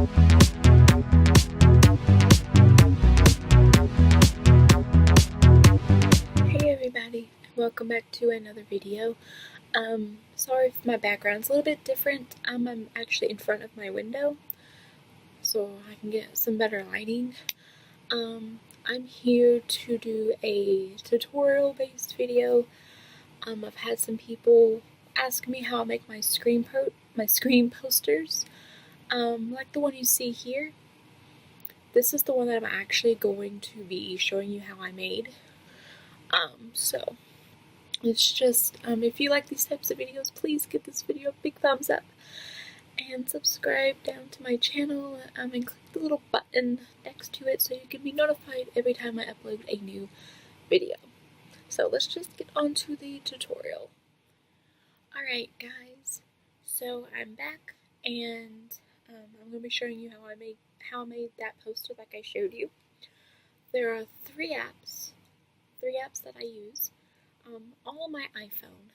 Hey everybody, welcome back to another video. Sorry if my background's a little bit different. I'm actually in front of my window so I can get some better lighting. I'm here to do a tutorial based video. I've had some people ask me how I make my screen posters. Like the one you see here. This is the one that I'm actually going to be showing you how I made. So it's just, if you like these types of videos, please give this video a big thumbs up and subscribe down to my channel, and click the little button next to it so you can be notified every time I upload a new video. So let's just get on to the tutorial. Alright guys, so I'm back, and I'm going to be showing you how I made that poster like I showed you. There are three apps that I use. All on my iPhone.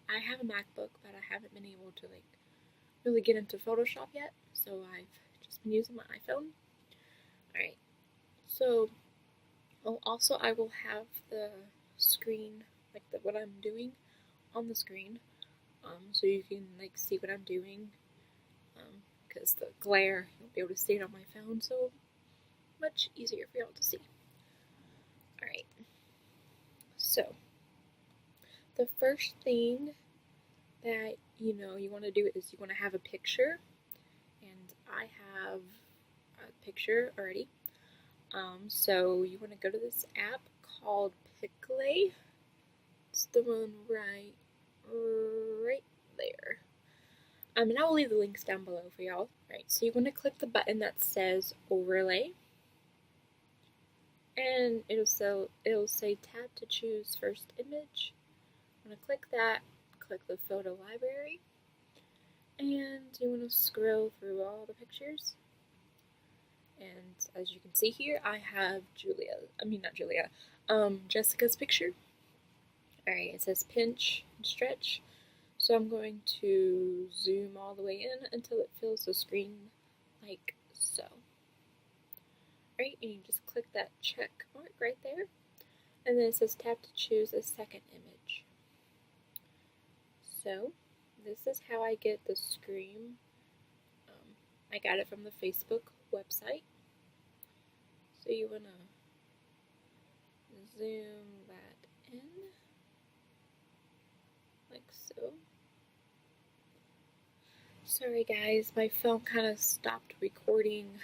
I have a MacBook, but I haven't been able to really get into Photoshop yet, so I've just been using my iPhone. Alright, so also I will have the screen, what I'm doing on the screen, so you can see what I'm doing, because the glare, you won't be able to see it on my phone, so much easier for y'all to see. Alright, so the first thing that you want to do is you want to have a picture, and I have a picture already. So you want to go to this app called Piclay. It's the one right there. And I will leave the links down below for y'all. Right, so you want to click the button that says Overlay, and it'll say Tap to choose first image. You want to click that. Click the photo library, and you want to scroll through all the pictures. And as you can see here, I have Jessica's picture. Alright, it says pinch and stretch. So I'm going to zoom all the way in until it fills the screen like so. Alright, and you just click that check mark right there. And then it says tap to choose a second image. So this is how I get the screen. I got it from the Facebook website. So you want to zoom that in, like so. Sorry guys, my phone kind of stopped recording.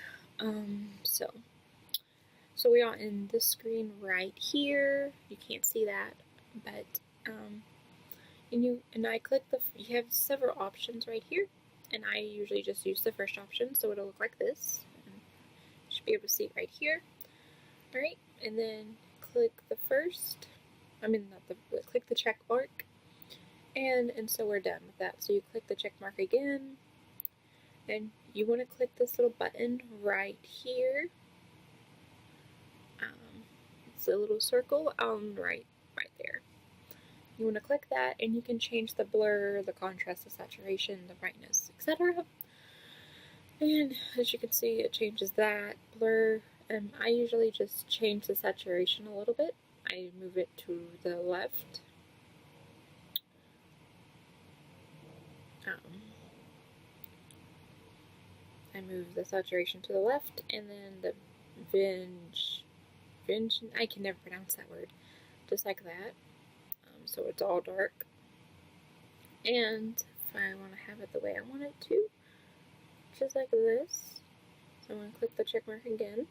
So we are in this screen right here. You can't see that, but and I click you have several options right here, and I usually just use the first option, so it'll look like this. You should be able to see it right here. Alright, and then click the click the check mark, and so we're done with that. So you click the check mark again, and you want to click this little button right here. It's a little circle right there. You want to click that, and you can change the blur, the contrast, the saturation, the brightness, etc. And as you can see, it changes that blur. And I usually just change the saturation a little bit. I move it to the left. I move the saturation to the left, and then the I can never pronounce that word, just like that. So it's all dark. And if I want to have it the way I want it to, just like this. So I'm going to click the check mark again,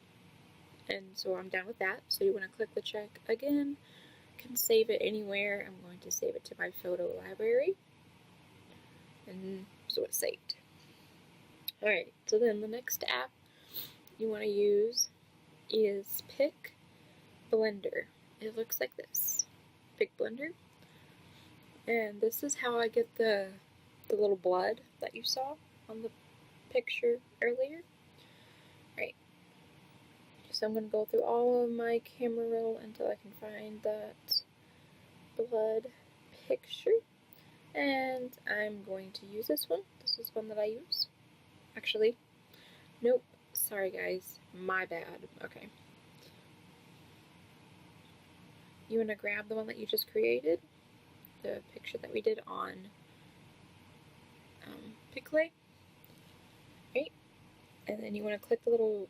and so I'm done with that. So you want to click the check again, you can save it anywhere. I'm going to save it to my photo library, and so it's saved. Alright, so then the next app you want to use is Pic Blender. It looks like this. Pic Blender. And this is how I get the little blood that you saw on the picture earlier. Right. So I'm going to go through all of my camera roll until I can find that blood picture. And I'm going to use this one. This is one that I use. Actually, Nope. Sorry guys. My bad. Okay. You want to grab the one that you just created? The picture that we did on Piclay. Right? And then you want to click the little,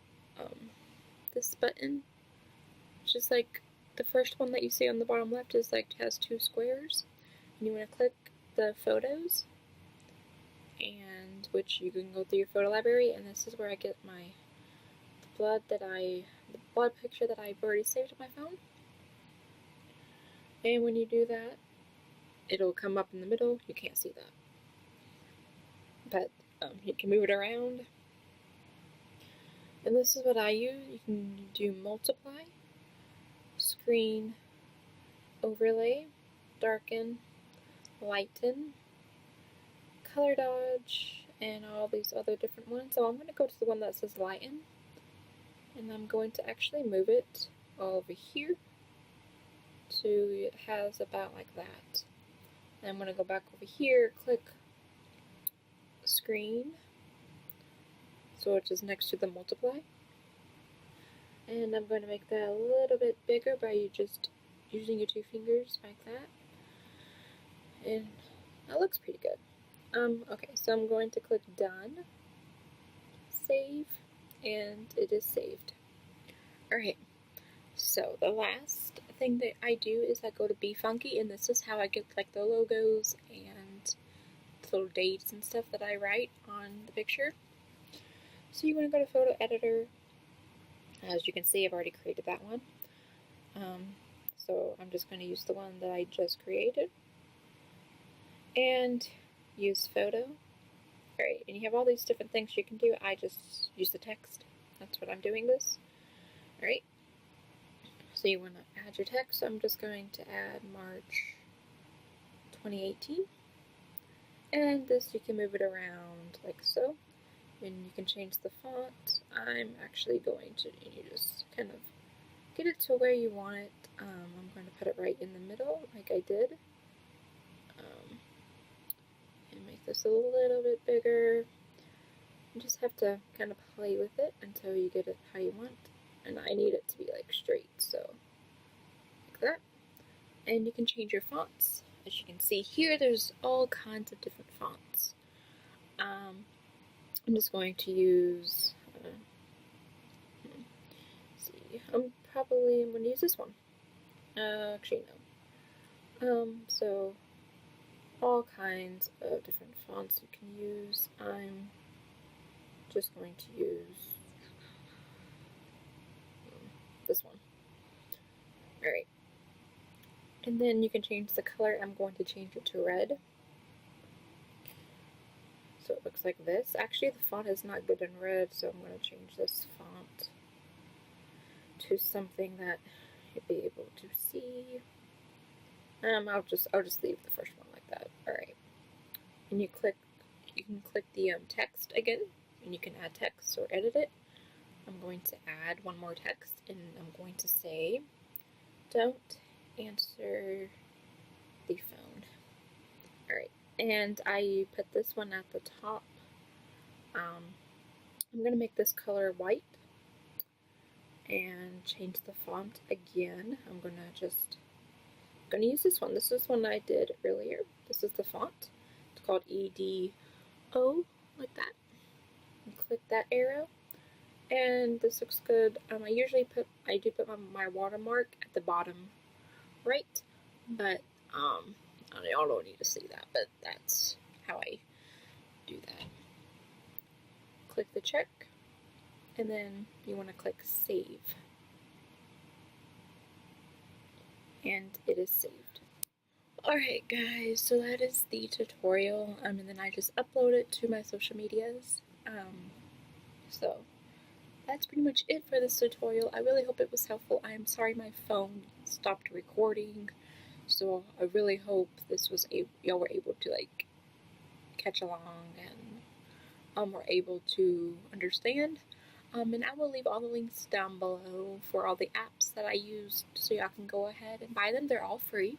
this button. It's just like the first one that you see on the bottom left is like, has 2 squares. And you want to click the photos. And which you can go through your photo library, and this is where I get the blood picture that I've already saved on my phone. And when you do that, it'll come up in the middle. You can't see that, but you can move it around. And this is what I use. You can do multiply, screen, overlay, darken, lighten, color dodge, and all these other different ones. So I'm going to go to the one that says lighten, and I'm going to actually move it all over here to, it has about like that. And I'm going to go back over here, click screen, so it's just next to the multiply. And I'm going to make that a little bit bigger by just using your 2 fingers like that. And that looks pretty good. Okay, so I'm going to click done, save, and it is saved. Alright, so the last thing that I do is I go to BeFunky, and this is how I get like the logos and the little dates and stuff that I write on the picture. So you want to go to photo editor. As you can see, I've already created that one. So I'm just going to use the one that I just created. And use photo. Alright, and you have all these different things you can do. I just use the text. That's what I'm doing this. Alright. So you want to add your text. I'm just going to add March 2018. And this, you can move it around like so. And you can change the font. I'm actually going to, you just kind of get it to where you want it. I'm going to put it right in the middle like I did. And make this a little bit bigger. You just have to kind of play with it until you get it how you want. And I need it to be like straight, so like that. And you can change your fonts. As you can see here, there's all kinds of different fonts. I'm just going to use, see, I'm going to use this one. Actually, no. So, all kinds of different fonts you can use. I'm just going to use this one. Alright. And then you can change the color. I'm going to change it to red. So it looks like this. Actually, the font is not good in red, so I'm going to change this font to something that you'll be able to see. I'll just leave the first one like that. Alright. And you can click the text again, and you can add text or edit it. I'm going to add one more text, and I'm going to say, don't answer the phone. Alright. And I put this one at the top. I'm going to make this color white and change the font again. I'm going to use this one. This is one I did earlier. This is the font. It's called EDO, like that. And click that arrow. And this looks good. I do put my watermark at the bottom right, but y'all don't need to see that, but that's how I do that. Click the check, and then you want to click save, and it is saved. Alright guys, so that is the tutorial, and then I just upload it to my social medias. So that's pretty much it for this tutorial. I really hope it was helpful. I am sorry my phone stopped recording, so I really hope this was y'all were able to like catch along and were able to understand. And I will leave all the links down below for all the apps that I used, so y'all can go ahead and buy them. They're all free.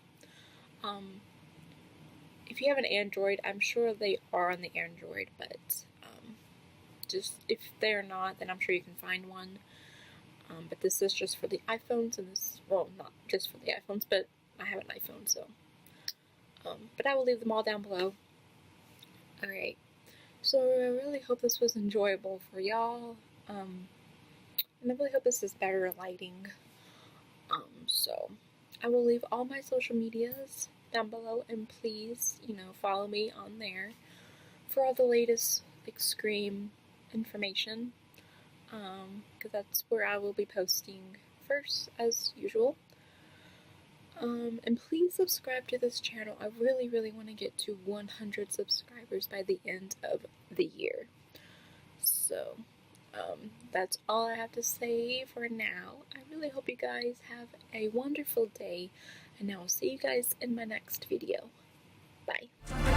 If you have an Android, I'm sure they are on the Android, but just if they're not, then I'm sure you can find one. But this is just for the iPhones, and this, well, not just for the iPhones, but I have an iPhone, so. But I will leave them all down below. Alright, so I really hope this was enjoyable for y'all, and I really hope this is better lighting. So I will leave all my social medias down below, and please, follow me on there for all the latest, like, Scream information, because that's where I will be posting first, as usual. And please subscribe to this channel. I really, really want to get to 100 subscribers by the end of the year. So, that's all I have to say for now. I really hope you guys have a wonderful day, and I will see you guys in my next video. Bye.